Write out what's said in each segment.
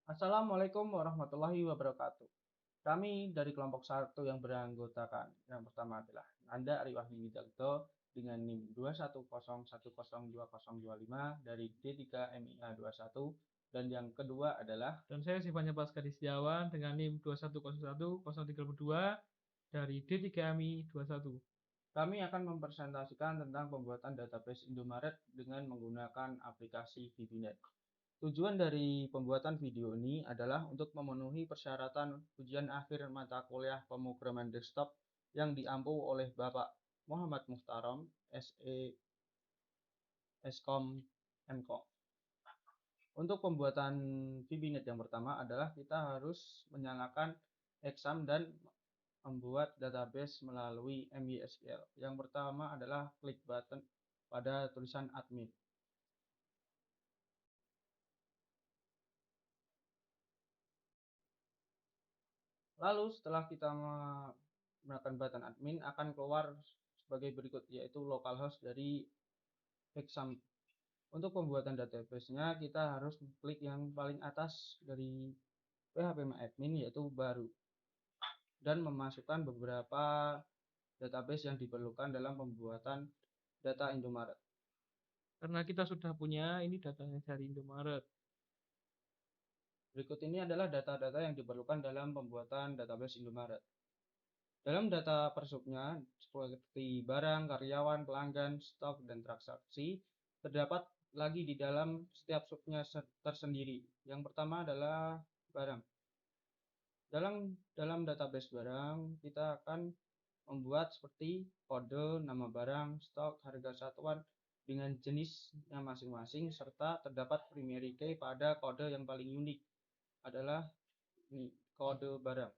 Assalamualaikum warahmatullahi wabarakatuh. Kami dari kelompok satu yang beranggotakan yang pertama adalah Nanda Ariwahmi Widakto dengan NIM 210102025 dari D3MIA 21 dan yang kedua adalah Dan saya Sifatnya Baskari Setiawan dengan NIM 2101032 dari D3MI 21. kami akan mempresentasikan tentang pembuatan database Indomaret dengan menggunakan aplikasi VBNet. Tujuan dari pembuatan video ini adalah untuk memenuhi persyaratan ujian akhir mata kuliah pemrograman desktop yang diampu oleh Bapak Muhammad Muhtarom, SE Eskom MKOM. Untuk pembuatan VBNet yang pertama adalah kita harus menyalakan exam dan membuat database melalui MySQL. Yang pertama adalah klik button pada tulisan admin. Lalu setelah kita menggunakan button admin akan keluar sebagai berikut, yaitu localhost dari exam. Untuk pembuatan database-nya kita harus klik yang paling atas dari phpMyAdmin, yaitu baru, dan memasukkan beberapa database yang diperlukan dalam pembuatan data Indomaret. Karena kita sudah punya ini datanya dari Indomaret. Berikut ini adalah data-data yang diperlukan dalam pembuatan database Indomaret. Dalam data persubnya, seperti barang, karyawan, pelanggan, stok, dan transaksi, terdapat lagi di dalam setiap subnya tersendiri. Yang pertama adalah barang. Dalam database barang, kita akan membuat seperti kode, nama barang, stok, harga satuan, dengan jenisnya masing-masing, serta terdapat primary key pada kode yang paling unik adalah ini, kode barang.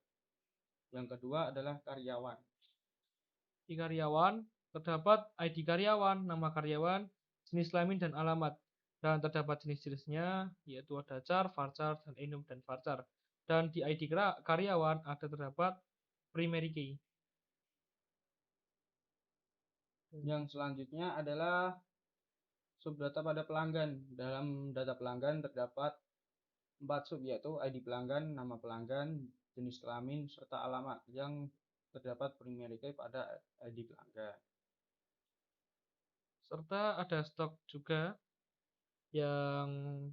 Yang kedua adalah karyawan. Di karyawan terdapat ID karyawan, nama karyawan, jenis kelamin dan alamat. Dan terdapat jenis-jenisnya yaitu ada char, varchar, dan enum dan varchar. Dan di ID karyawan ada terdapat primary key. Yang selanjutnya adalah subdata pada pelanggan. Dalam data pelanggan terdapat 4 sub, yaitu ID pelanggan, nama pelanggan, jenis kelamin, serta alamat yang terdapat primary key pada ID pelanggan. Serta ada stok juga yang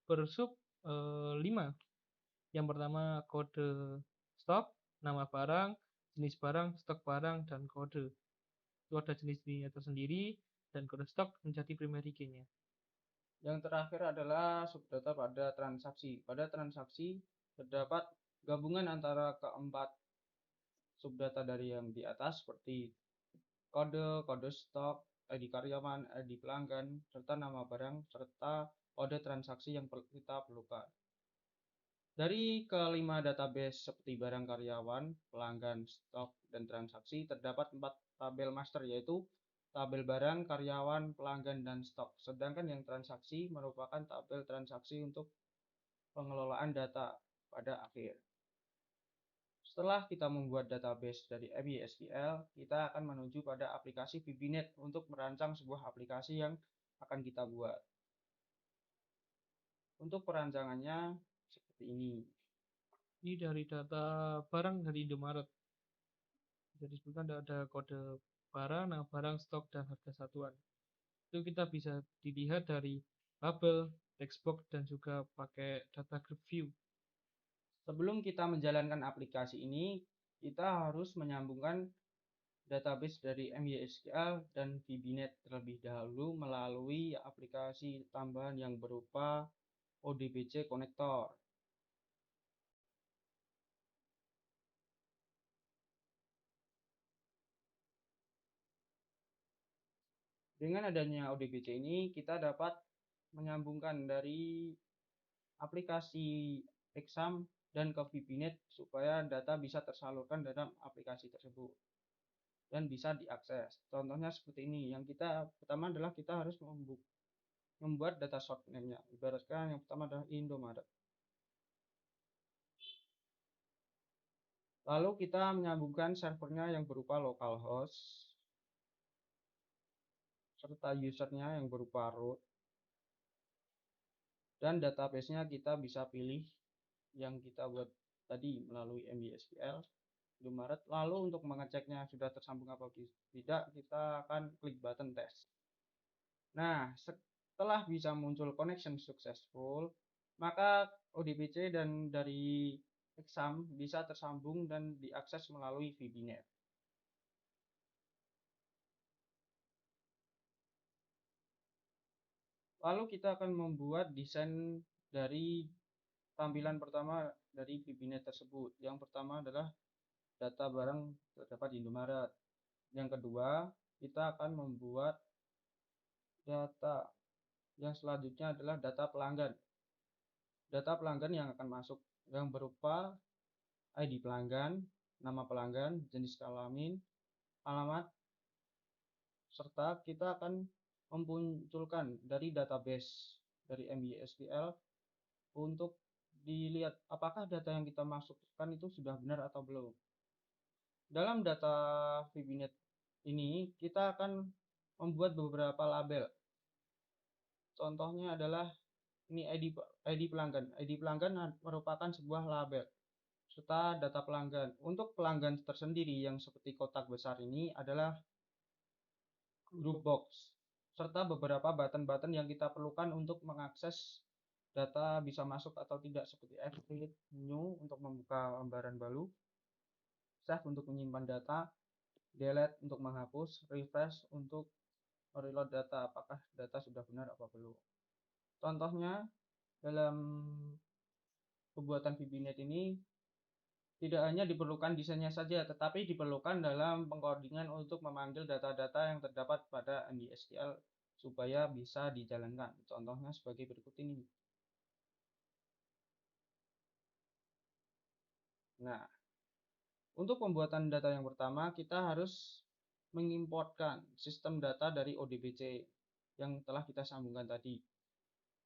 bersub 5. Yang pertama kode stok, nama barang, jenis barang, stok barang, dan kode. Itu ada jenis-jenisnya tersendiri dan kode stok menjadi primary key-nya. Yang terakhir adalah subdata pada transaksi. Pada transaksi terdapat gabungan antara keempat subdata dari yang di atas seperti kode, kode stok, ID karyawan, ID pelanggan, serta nama barang, serta kode transaksi yang kita perlukan. Dari kelima database seperti barang, karyawan, pelanggan, stok, dan transaksi, terdapat 4 tabel master, yaitu tabel barang, karyawan, pelanggan, dan stok. Sedangkan yang transaksi merupakan tabel transaksi untuk pengelolaan data pada akhir. Setelah kita membuat database dari MySQL, kita akan menuju pada aplikasi VBNet untuk merancang sebuah aplikasi yang akan kita buat. Untuk perancangannya seperti ini. Ini dari data barang dari Indomaret. Jadi disebutkan ada kode barang, nama barang, stok, dan harga satuan. Itu kita bisa dilihat dari tabel, textbox, dan juga pakai data grid view. Sebelum kita menjalankan aplikasi ini, kita harus menyambungkan database dari MySQL dan VBNet terlebih dahulu melalui aplikasi tambahan yang berupa ODBC Connector. Dengan adanya ODBC ini, kita dapat menyambungkan dari aplikasi exam dan ke VBNet supaya data bisa tersalurkan dalam aplikasi tersebut dan bisa diakses. Contohnya seperti ini. Yang kita pertama adalah kita harus membuat data short name-nya. Ibaratkan yang pertama adalah Indomaret. Lalu kita menyambungkan servernya yang berupa localhost serta usernya yang berupa root. Dan database-nya kita bisa pilih yang kita buat tadi melalui MySQL Indomaret. Lalu untuk mengeceknya sudah tersambung apa tidak, kita akan klik button tes. Nah, setelah bisa muncul connection successful, maka ODBC dan dari exam bisa tersambung dan diakses melalui VBNet. Lalu kita akan membuat desain dari tampilan pertama dari VBNet tersebut. Yang pertama adalah data barang terdapat di Indomaret. Yang kedua, kita akan membuat data yang selanjutnya adalah data pelanggan. Data pelanggan yang akan masuk yang berupa ID pelanggan, nama pelanggan, jenis kelamin, alamat, serta kita akan memunculkan dari database dari MySQL untuk dilihat apakah data yang kita masukkan itu sudah benar atau belum. Dalam data VBNet ini kita akan membuat beberapa label. Contohnya adalah ini ID pelanggan. ID pelanggan merupakan sebuah label serta data pelanggan. Untuk pelanggan tersendiri yang seperti kotak besar ini adalah group box serta beberapa button-button yang kita perlukan untuk mengakses data bisa masuk atau tidak seperti exit, new untuk membuka lembaran baru, save untuk menyimpan data, delete untuk menghapus, refresh untuk mereload data apakah data sudah benar apa belum. Contohnya dalam pembuatan VBNet ini tidak hanya diperlukan desainnya saja, tetapi diperlukan dalam pengkodingan untuk memanggil data-data yang terdapat pada MySQL supaya bisa dijalankan. Contohnya sebagai berikut ini. Nah, untuk pembuatan data yang pertama, kita harus mengimportkan sistem data dari ODBC yang telah kita sambungkan tadi.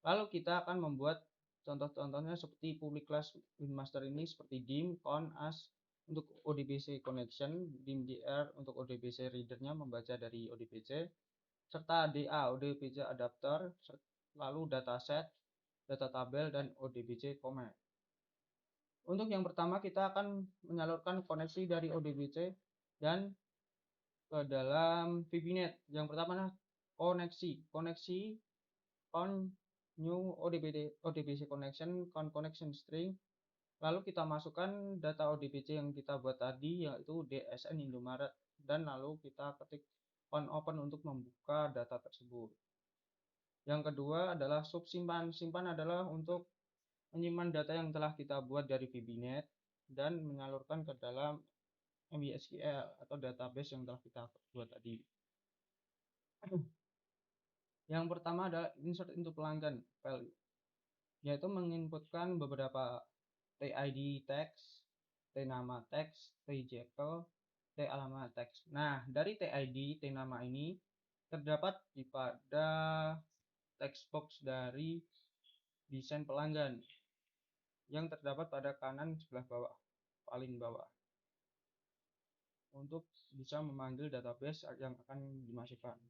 Lalu kita akan membuat contoh-contohnya seperti public class winmaster ini seperti dim, con, as untuk ODBC connection, dimdr untuk ODBC readernya membaca dari ODBC, serta DA ODBC adapter, lalu dataset, data tabel, dan ODBC comment. Untuk yang pertama kita akan menyalurkan koneksi dari ODBC dan ke dalam VBNet. Yang pertama adalah koneksi on new ODBC connection connection string. Lalu kita masukkan data ODBC yang kita buat tadi yaitu DSN Indomaret dan lalu kita ketik on open untuk membuka data tersebut. Yang kedua adalah subsimpan. Simpan adalah untuk menyimpan data yang telah kita buat dari VBNet dan menyalurkan ke dalam MySQL atau database yang telah kita buat tadi. Yang pertama adalah insert into pelanggan value, yaitu menginputkan beberapa TID text, T-nama teks, T-jekyll, T-alamat teks. Nah, dari TID, T-nama ini terdapat di pada text box dari desain pelanggan yang terdapat pada kanan sebelah bawah, paling bawah. Untuk bisa memanggil database yang akan dimasukkan.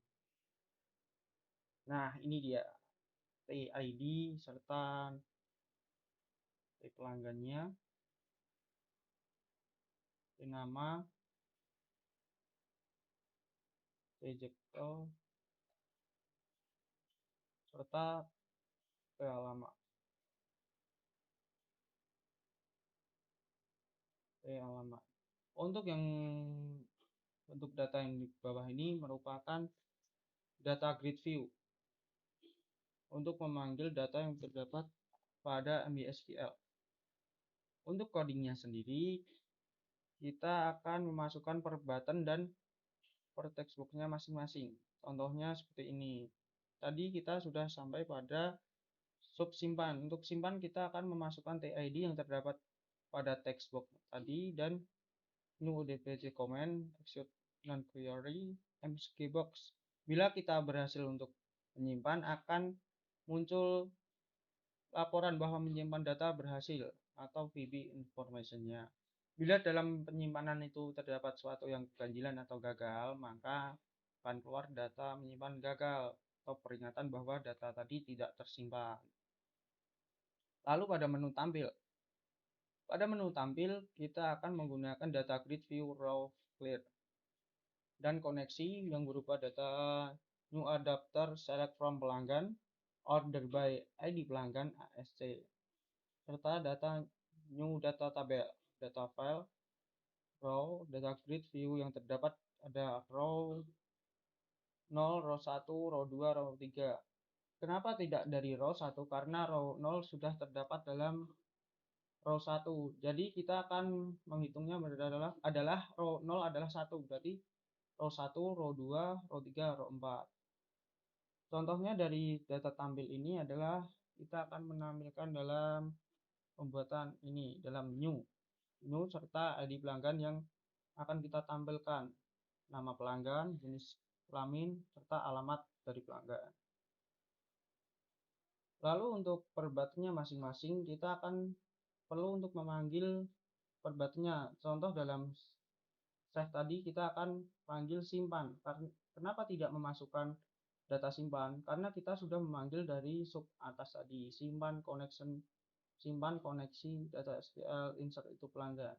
Nah, ini dia TID serta pelanggannya, nama, T-jekyll, serta alamat. Alamat. Untuk yang bentuk data yang di bawah ini merupakan data grid view untuk memanggil data yang terdapat pada MySQL. Untuk codingnya sendiri, kita akan memasukkan per button dan per textbooknya masing-masing. Contohnya seperti ini. Tadi kita sudah sampai pada sub simpan. Untuk simpan kita akan memasukkan TID yang terdapat pada textbook tadi dan new ODBC comment, execute non-query, MSG box. Bila kita berhasil untuk menyimpan, akan muncul laporan bahwa menyimpan data berhasil atau VB information-nya. Bila dalam penyimpanan itu terdapat suatu yang keganjilan atau gagal, maka akan keluar data menyimpan gagal atau peringatan bahwa data tadi tidak tersimpan. Lalu pada menu tampil. Pada menu tampil, kita akan menggunakan data grid view raw clear dan koneksi yang berupa data new adapter select from pelanggan, order by ID pelanggan ASC, serta data new data tabel, data file, raw, data grid view yang terdapat ada raw 0, row 1, row 2, row 3. Kenapa tidak dari row 1? Karena row 0 sudah terdapat dalam row 1. Jadi kita akan menghitungnya adalah row 0 adalah 1. Berarti row 1, row 2, row 3, row 4. Contohnya dari data tampil ini adalah kita akan menampilkan dalam pembuatan ini, dalam new serta ID pelanggan yang akan kita tampilkan. Nama pelanggan, jenis kelamin, serta alamat dari pelanggan. Lalu untuk perbatunya masing-masing, kita akan perlu untuk memanggil perbatunya. Contoh dalam save tadi kita akan panggil simpan. Kenapa tidak memasukkan data simpan? Karena kita sudah memanggil dari sub atas tadi, simpan connection, simpan koneksi data SQL insert itu pelanggan.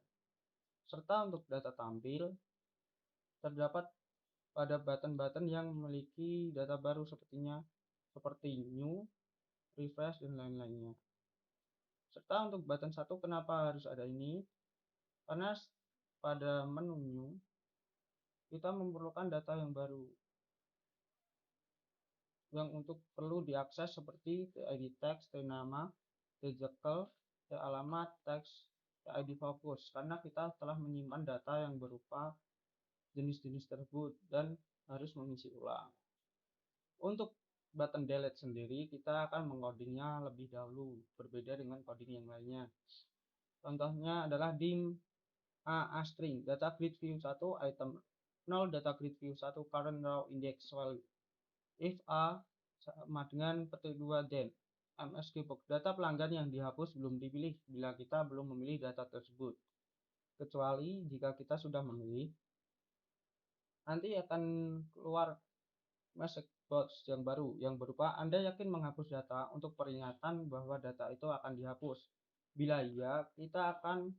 Serta untuk data tampil, terdapat pada button-button yang memiliki data baru seperti new, refresh, dan lain-lainnya. Serta untuk button 1 kenapa harus ada ini? Karena pada menu new kita memerlukan data yang baru yang untuk perlu diakses seperti TID text, nama, jekyll, alamat, teks, TID fokus karena kita telah menyimpan data yang berupa jenis-jenis tersebut dan harus mengisi ulang. Untuk button delete sendiri kita akan mengodingnya lebih dahulu berbeda dengan coding yang lainnya. Contohnya adalah dim a string data grid view 1 item 0 data grid view 1 current raw index value. If a sama dengan petik 2 then MSG box data pelanggan yang dihapus belum dipilih bila kita belum memilih data tersebut. Kecuali jika kita sudah memilih, nanti akan keluar message box yang baru yang berupa Anda yakin menghapus data untuk peringatan bahwa data itu akan dihapus. Bila iya, kita akan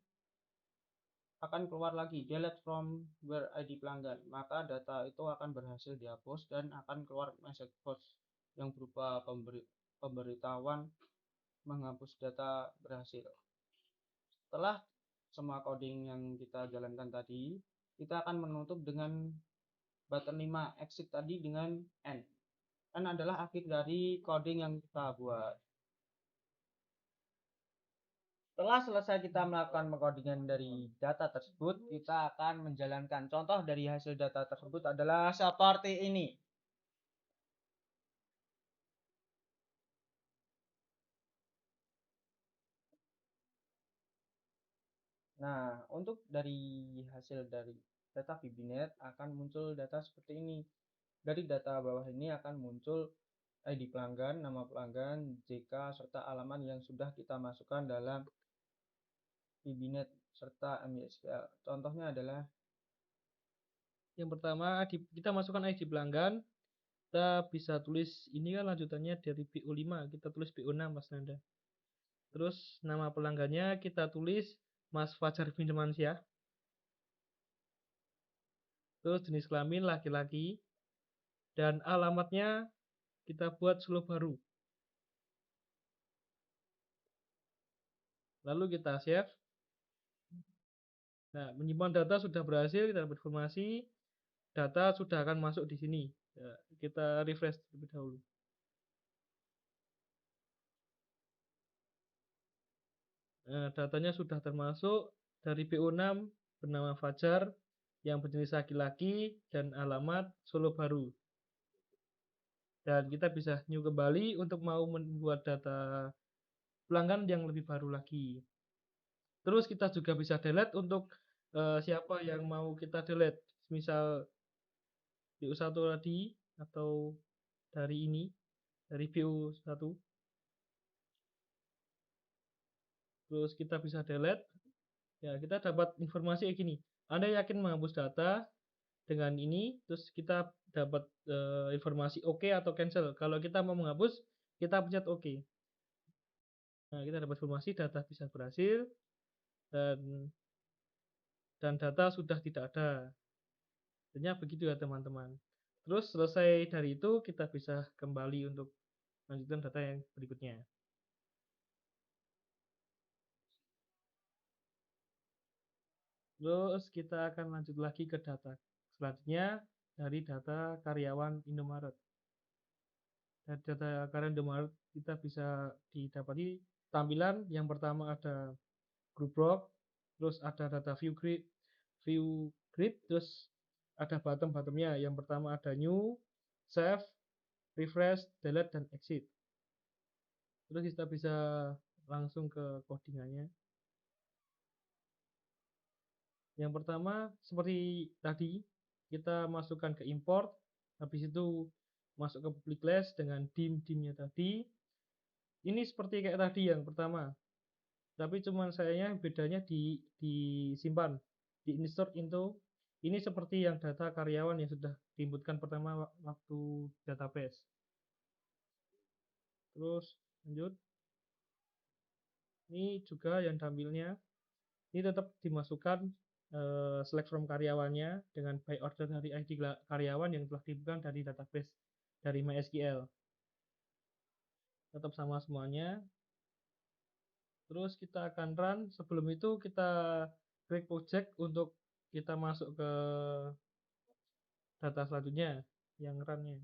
keluar lagi delete from where ID pelanggan. Maka data itu akan berhasil dihapus dan akan keluar message box yang berupa pemberitahuan menghapus data berhasil. Setelah semua coding yang kita jalankan tadi, kita akan menutup dengan button 5 exit tadi dengan N. N adalah akhir dari coding yang kita buat. Setelah selesai kita melakukan pengkodingan dari data tersebut, kita akan menjalankan contoh dari hasil data tersebut adalah seperti ini. Nah, untuk dari hasil dari data VBNet akan muncul data seperti ini. Dari data bawah ini akan muncul ID pelanggan, nama pelanggan, JK, serta alamat yang sudah kita masukkan dalam VBNet serta MySQL. Contohnya adalah yang pertama kita masukkan ID pelanggan, kita bisa tulis ini kan lanjutannya dari BO5, kita tulis BO6 Mas Nanda. Terus nama pelanggannya kita tulis Mas Fajar Firmansyah. Terus jenis kelamin laki-laki dan alamatnya kita buat slow baru. Lalu kita save. Nah, menyimpan data sudah berhasil, kita dapat informasi, data sudah akan masuk di sini. Ya, kita refresh terlebih dahulu. Nah, datanya sudah termasuk dari BO6 bernama Fajar yang berjenis laki-laki dan alamat Solo Baru. Dan kita bisa new kembali untuk mau membuat data pelanggan yang lebih baru lagi. Terus kita juga bisa delete untuk siapa yang mau kita delete. Misal BO1 tadi atau dari ini, dari BO1. Terus kita bisa delete. Ya, kita dapat informasi kayak gini. Anda yakin menghapus data dengan ini, terus kita dapat informasi oke atau cancel. Kalau kita mau menghapus, kita pencet oke. Nah, kita dapat informasi data bisa berhasil dan data sudah tidak ada. Intinya begitu ya teman-teman. Terus selesai dari itu kita bisa kembali untuk lanjutkan data yang berikutnya. Terus kita akan lanjut lagi ke data selanjutnya dari data karyawan Indomaret. Dari data karyawan Indomaret kita bisa didapati tampilan yang pertama ada group block, terus ada data view grid, terus ada bottomnya. Yang pertama ada new, save, refresh, delete, dan exit. Terus kita bisa langsung ke codingannya. Yang pertama seperti tadi kita masukkan ke import, habis itu masuk ke public list dengan dim-dimnya tadi. Ini seperti kayak tadi yang pertama, tapi cuman sayangnya bedanya disimpan di insert into. Ini seperti yang data karyawan yang sudah diinputkan pertama waktu database. Terus lanjut, ini juga yang tampilnya ini tetap dimasukkan select from karyawannya dengan by order dari ID karyawan yang telah dibuka dari database dari MySQL. Tetap sama semuanya. Terus kita akan run. Sebelum itu kita create project untuk kita masuk ke data selanjutnya yang runnya.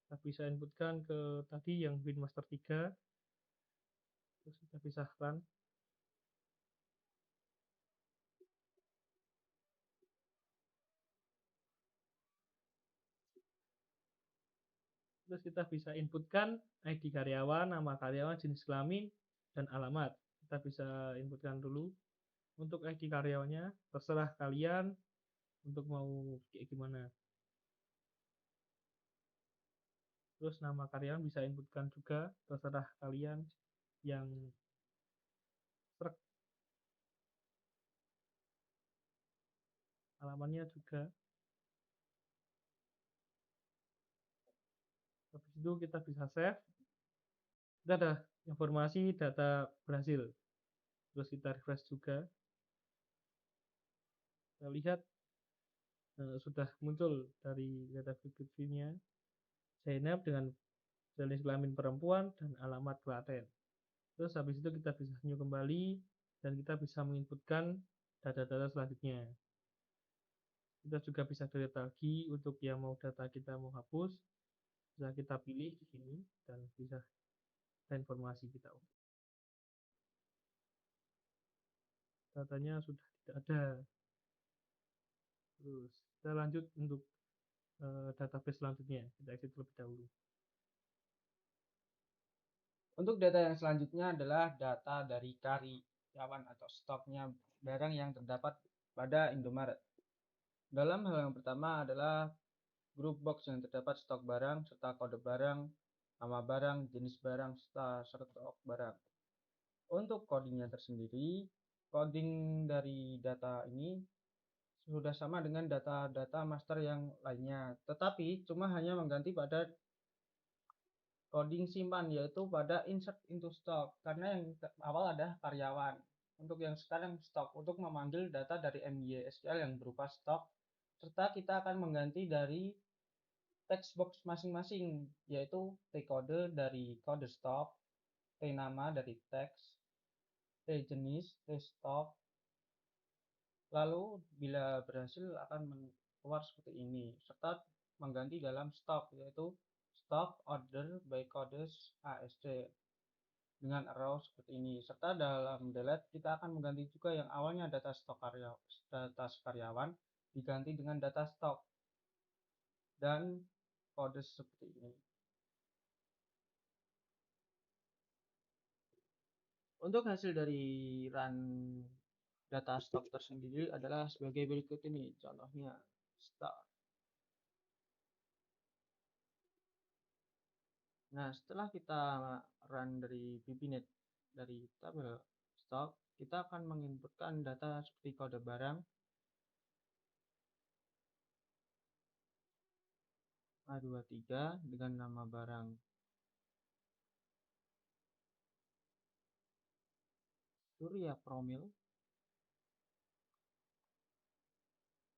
Kita bisa inputkan ke tadi yang Winmaster 3. Terus kita bisa run. Terus kita bisa inputkan ID karyawan, nama karyawan, jenis kelamin, dan alamat. Kita bisa inputkan dulu. Untuk ID karyawannya, terserah kalian untuk mau kayak gimana. Terus nama karyawan bisa inputkan juga, terserah kalian yang serak. Alamatnya juga. Habis itu kita bisa save. Kita ada informasi data berhasil. Terus kita refresh juga. Kita lihat sudah muncul dari data view-nya Zainab dengan jenis kelamin perempuan dan alamat Klaten. Terus habis itu kita bisa new kembali dan kita bisa menginputkan data-data selanjutnya. Kita juga bisa delete lagi untuk yang mau data kita mau hapus. Bisa kita pilih di sini dan bisa informasi kita. Datanya sudah tidak ada. Terus kita lanjut untuk database selanjutnya. Kita exit terlebih dahulu. Untuk data yang selanjutnya adalah data dari karyawan atau stoknya barang yang terdapat pada Indomaret. Dalam hal yang pertama adalah group box yang terdapat stok barang serta kode barang, nama barang, jenis barang, serta stok barang. Untuk codingnya tersendiri, coding dari data ini sudah sama dengan data-data master yang lainnya, tetapi cuma hanya mengganti pada coding simpan, yaitu pada insert into stock, karena yang awal ada karyawan. Untuk yang sekarang stock, untuk memanggil data dari MySQL yang berupa stock, serta kita akan mengganti dari text box masing-masing, yaitu T kode dari kode stock, T nama dari text, T jenis, T stock. Lalu bila berhasil akan keluar seperti ini, serta mengganti dalam stock, yaitu stock order by codes ASC dengan arrow seperti ini. Serta dalam delete kita akan mengganti juga yang awalnya data karyawan diganti dengan data stock dan kode seperti ini. Untuk hasil dari run data stock tersendiri adalah sebagai berikut ini. Contohnya stock. Nah, setelah kita run dari BBNet dari tabel stock, kita akan menginputkan data seperti kode barang, A23 dengan nama barang Surya Promil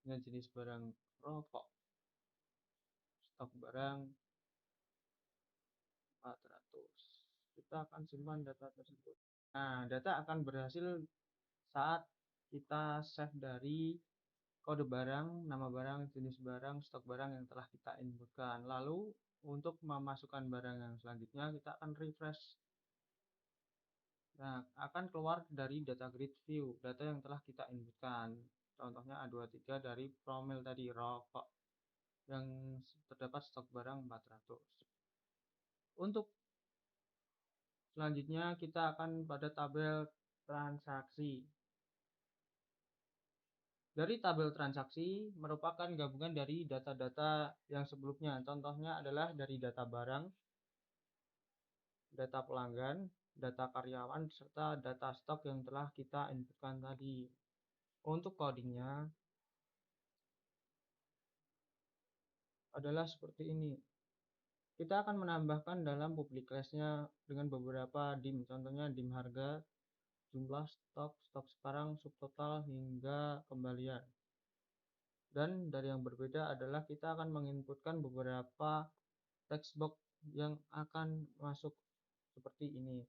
dengan jenis barang rokok, stok barang 400. Kita akan simpan data tersebut. Nah, data akan berhasil saat kita save dari kode barang, nama barang, jenis barang, stok barang yang telah kita inputkan. Lalu untuk memasukkan barang yang selanjutnya kita akan refresh. Nah, akan keluar dari data grid view, data yang telah kita inputkan. Contohnya A23 dari promil tadi, rokok, yang terdapat stok barang 400. Untuk selanjutnya kita akan pada tabel transaksi. Dari tabel transaksi merupakan gabungan dari data-data yang sebelumnya. Contohnya adalah dari data barang, data pelanggan, data karyawan, serta data stok yang telah kita inputkan tadi. Untuk codingnya adalah seperti ini. Kita akan menambahkan dalam public class-nya dengan beberapa dim, contohnya dim harga, jumlah stok, stok sekarang, subtotal, hingga kembalian. Dan dari yang berbeda adalah kita akan menginputkan beberapa text box yang akan masuk seperti ini.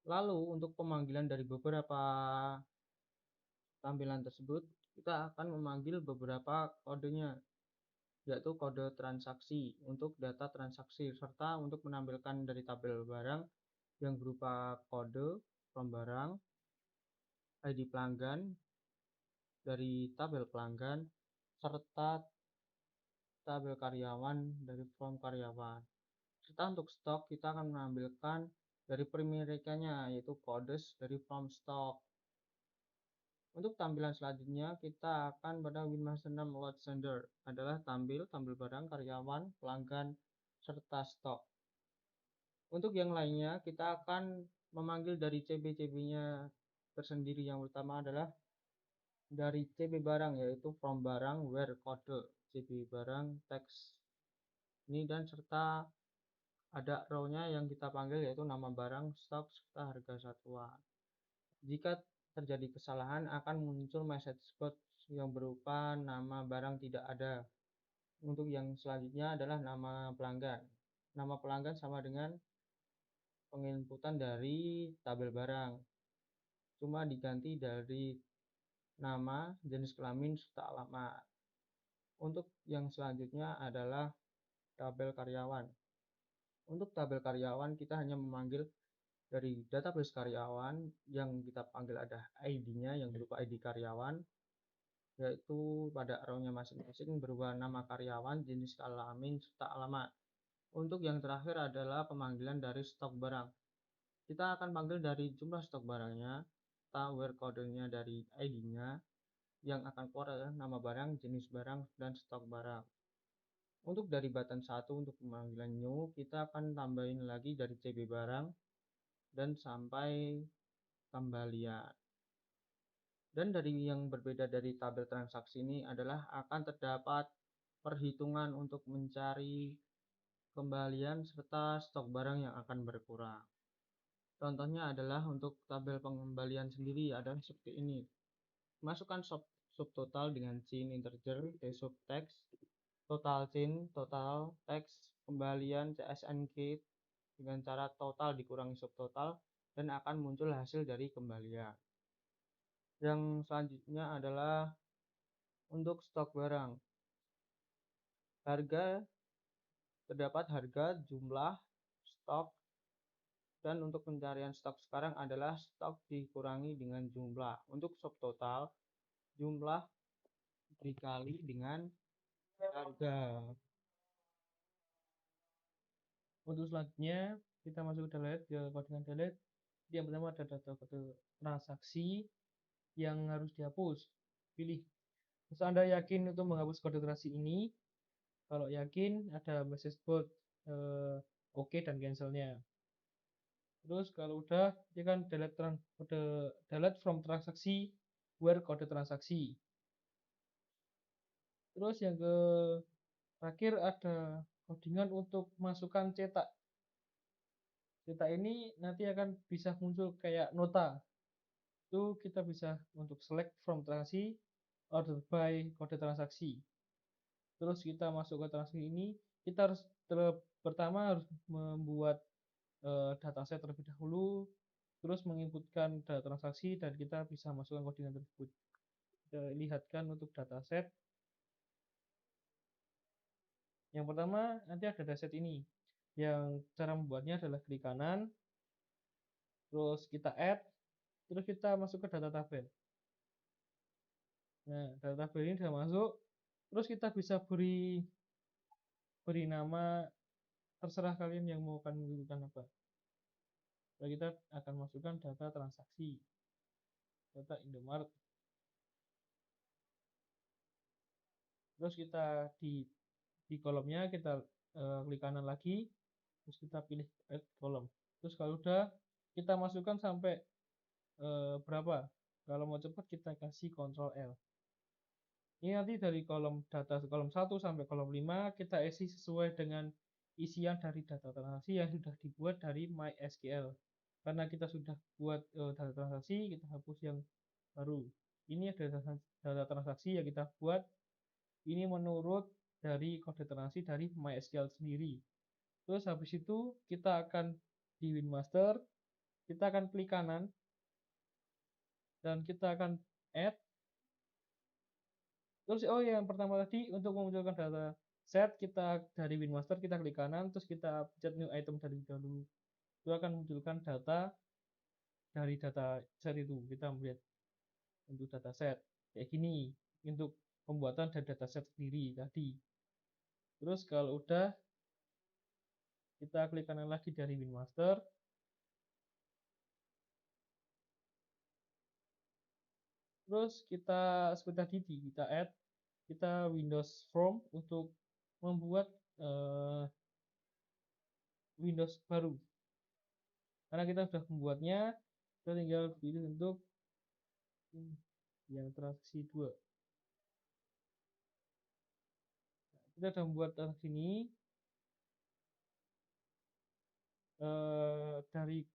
Lalu untuk pemanggilan dari beberapa tampilan tersebut, kita akan memanggil beberapa kodenya, yaitu kode transaksi untuk data transaksi, serta untuk menampilkan dari tabel barang yang berupa kode from barang, ID pelanggan, dari tabel pelanggan, serta tabel karyawan dari from karyawan. Serta untuk stok kita akan menampilkan dari primerikanya, yaitu codes dari from stock. Untuk tampilan selanjutnya kita akan pada WinMaster 6 load sender adalah tampil barang, karyawan, pelanggan, serta stok. Untuk yang lainnya kita akan memanggil dari CB-CB-nya tersendiri. Yang pertama adalah dari CB barang, yaitu from barang where kode, CB barang text ini, dan serta ada row-nya yang kita panggil yaitu nama barang, stok, serta harga satuan. Jika terjadi kesalahan akan muncul message box yang berupa nama barang tidak ada. Untuk yang selanjutnya adalah nama pelanggan. Nama pelanggan sama dengan penginputan dari tabel barang, cuma diganti dari nama, jenis kelamin, serta alamat. Untuk yang selanjutnya adalah tabel karyawan. Untuk tabel karyawan kita hanya memanggil dari database karyawan yang kita panggil ada ID-nya yang berupa ID karyawan, yaitu pada row-nya masing-masing berupa nama karyawan, jenis kelamin, serta alamat. Untuk yang terakhir adalah pemanggilan dari stok barang. Kita akan panggil dari jumlah stok barangnya, where kodenya dari ID-nya, yang akan keluar adalah nama barang, jenis barang, dan stok barang. Untuk dari button 1 untuk pemanggilan new, kita akan tambahin lagi dari CB barang dan sampai kembalian. Dan dari yang berbeda dari tabel transaksi ini adalah akan terdapat perhitungan untuk mencari kembalian serta stok barang yang akan berkurang. Contohnya adalah untuk tabel pengembalian sendiri adalah seperti ini. Masukkan subtotal dengan chain integer, subtext, total chain, total text, kembalian CSNK dengan cara total dikurangi subtotal, dan akan muncul hasil dari kembalian. Yang selanjutnya adalah untuk stok barang. Harga, terdapat harga, jumlah, stok, dan untuk pencarian stok sekarang adalah stok dikurangi dengan jumlah. Untuk subtotal, jumlah dikali dengan harga. Untuk selanjutnya kita masuk ke delete, ke codingan delete. Yang pertama ada data kode transaksi yang harus dihapus. Pilih. Jika Anda yakin untuk menghapus kode transaksi ini, kalau yakin ada message box oke dan cancelnya. Terus kalau udah dia kan delete from transaksi where kode transaksi. Terus yang terakhir ada codingan untuk masukkan cetak. Data ini nanti akan bisa muncul kayak nota. Itu kita bisa untuk select from transaksi, order by kode transaksi. Terus kita masuk ke transaksi ini, kita harus pertama harus membuat dataset terlebih dahulu, terus menginputkan data transaksi dan kita bisa masukkan koordinat tersebut. Kita lihatkan untuk dataset. Yang pertama nanti ada dataset ini. Yang cara membuatnya adalah klik kanan, terus kita add, terus kita masuk ke data tabel. Nah, data tabel ini sudah masuk, terus kita bisa beri nama terserah kalian yang mau akan menggunakan apa. Lalu kita akan masukkan data transaksi, data Indomaret. Terus kita di kolomnya kita klik kanan lagi, terus kita pilih add kolom. Terus kalau udah kita masukkan sampai berapa. Kalau mau cepat kita kasih Ctrl L. Ini nanti dari kolom data kolom 1 sampai kolom 5 kita isi sesuai dengan isian dari data transaksi yang sudah dibuat dari MySQL. Karena kita sudah buat data transaksi, kita hapus yang baru. Ini ada data transaksi yang kita buat. Ini menurut dari kode transaksi dari MySQL sendiri. Terus habis itu kita akan di WinMaster, kita akan klik kanan dan kita akan add. Terus yang pertama tadi untuk memunculkan data set kita dari WinMaster kita klik kanan terus kita pencet new item dari dahulu. Itu akan munculkan data dari data set itu. Kita melihat untuk data set kayak gini untuk pembuatan dari data set sendiri tadi. Terus kalau udah kita klik kanan lagi dari WinMaster. Terus kita seperti tadi kita add, kita Windows Form untuk membuat Windows baru. Karena kita sudah membuatnya, kita tinggal pilih untuk yang transaksi 2. Kita sudah membuat transaksi ini dari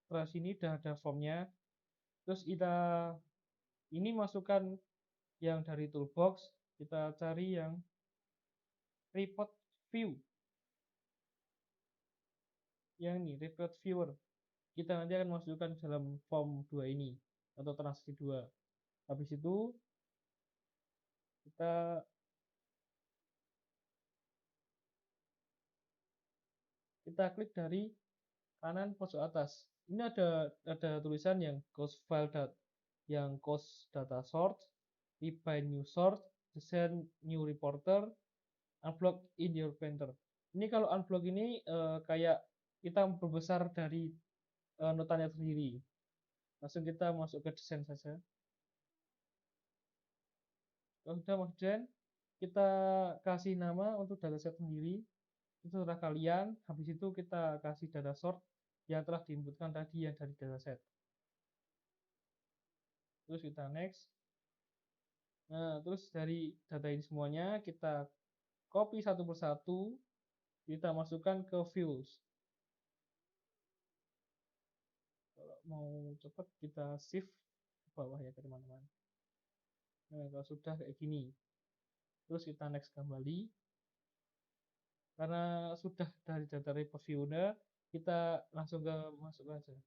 transaksi ini sudah ada formnya. Terus kita ini masukkan yang dari toolbox, kita cari yang report view. Yang ini report viewer. Kita nanti akan masukkan dalam form 2 ini atau transaksi 2. Habis itu kita klik dari kanan pojok atas. Ini ada tulisan yang cost file yang cost data sort, rebind new sort, design new reporter, unblock in your painter. Ini kalau unblock ini kayak kita membesar dari notanya sendiri. Langsung kita masuk ke desain saja. Kalau sudah masuk desain, kita kasih nama untuk dataset sendiri. Itu terserah kalian. Habis itu kita kasih data sort yang telah diinputkan tadi yang dari dataset. Terus kita next. Nah, terus dari data ini semuanya kita copy satu persatu, kita masukkan ke views. Kalau mau cepat kita shift ke bawah ya ke teman-teman. Nah, kalau sudah kayak gini. Terus kita next kembali. Karena sudah dari data report view-nya, kita langsung ke masuk aja.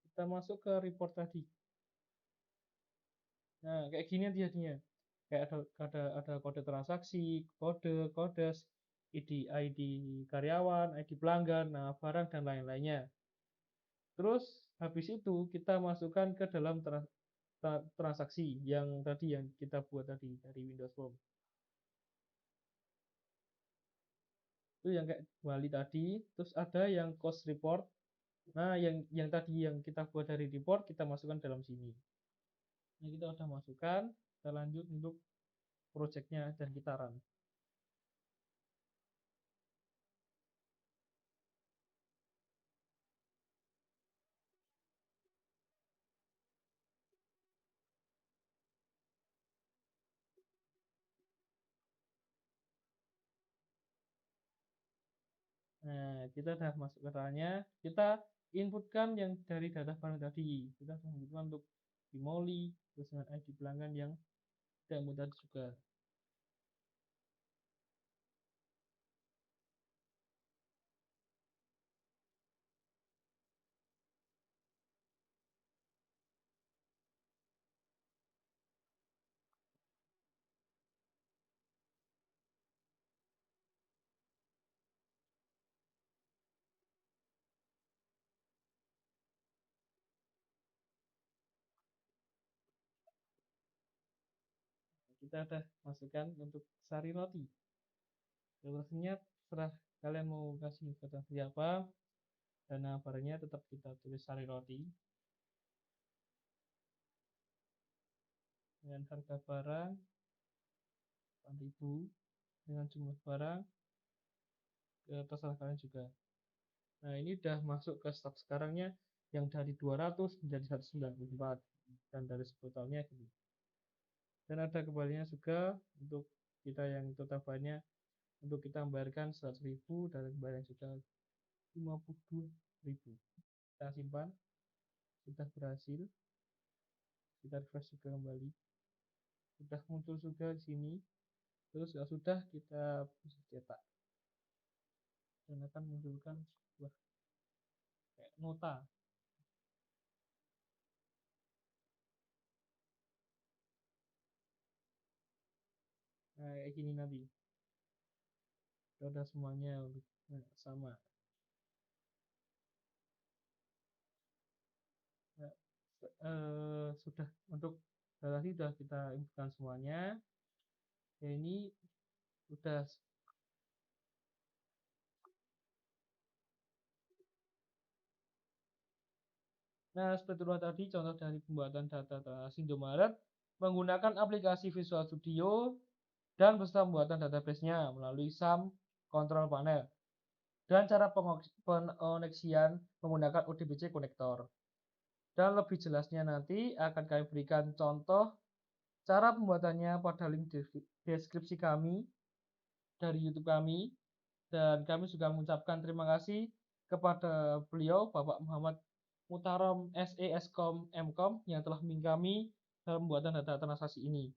Kita masuk ke report tadi. Nah, kayak gini jadinya. Kayak ada kode transaksi, kodes, ID karyawan, ID pelanggan, nah barang dan lain-lainnya. Terus habis itu kita masukkan ke dalam transaksi yang tadi yang kita buat tadi dari Windows Form. Itu yang kayak Wali tadi, terus ada yang cost report. Nah, yang tadi yang kita buat dari report kita masukkan dalam sini. Nah, kita udah masukkan, kita lanjut untuk projectnya dan kita run. Nah, kita udah masuk ke filenya, kita inputkan yang dari data barang tadi. Kita udah inputkan untuk bimoli, terus dengan ID pelanggan yang kita input tadi juga. Kita udah masukkan untuk sari roti. Durasinya serah kalian mau kasih kata siapa, dana barangnya tetap kita tulis sari roti dengan harga barang 8.000 dengan jumlah barang terserah kalian juga. Nah, ini udah masuk ke stok sekarangnya yang dari 200 menjadi 194 dan dari sebetulnya gitu. Dan ada kembalinya juga untuk kita yang total banyak untuk kita membayarkan 100.000 dan kembalian juga 52.000. Kita simpan, sudah berhasil. Kita refresh juga kembali. Sudah muncul juga di sini. Terus kalau sudah kita bisa cetak dan akan munculkan sebuah kayak nota. Nah, kayak gini nanti. Udah semuanya sama. Nah, sudah untuk tadi sudah kita inputkan semuanya. Ya, ini sudah. Nah, seperti itu tadi contoh dari pembuatan data transaksi Indomaret menggunakan aplikasi Visual Studio dan beserta pembuatan database-nya melalui SAM Control Panel dan cara pengoneksian menggunakan ODBC Connector. Dan lebih jelasnya nanti akan kami berikan contoh cara pembuatannya pada link deskripsi kami dari YouTube kami. Dan kami juga mengucapkan terima kasih kepada beliau Bapak Muhammad Mutarom SESkom Mkom yang telah membimbing kami dalam pembuatan data transaksi ini.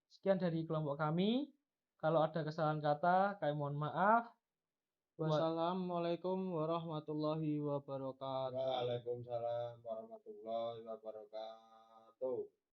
Sekian dari kelompok kami. Kalau ada kesalahan kata, kami mohon maaf. Wassalamualaikum warahmatullahi wabarakatuh. Waalaikumsalam warahmatullahi wabarakatuh.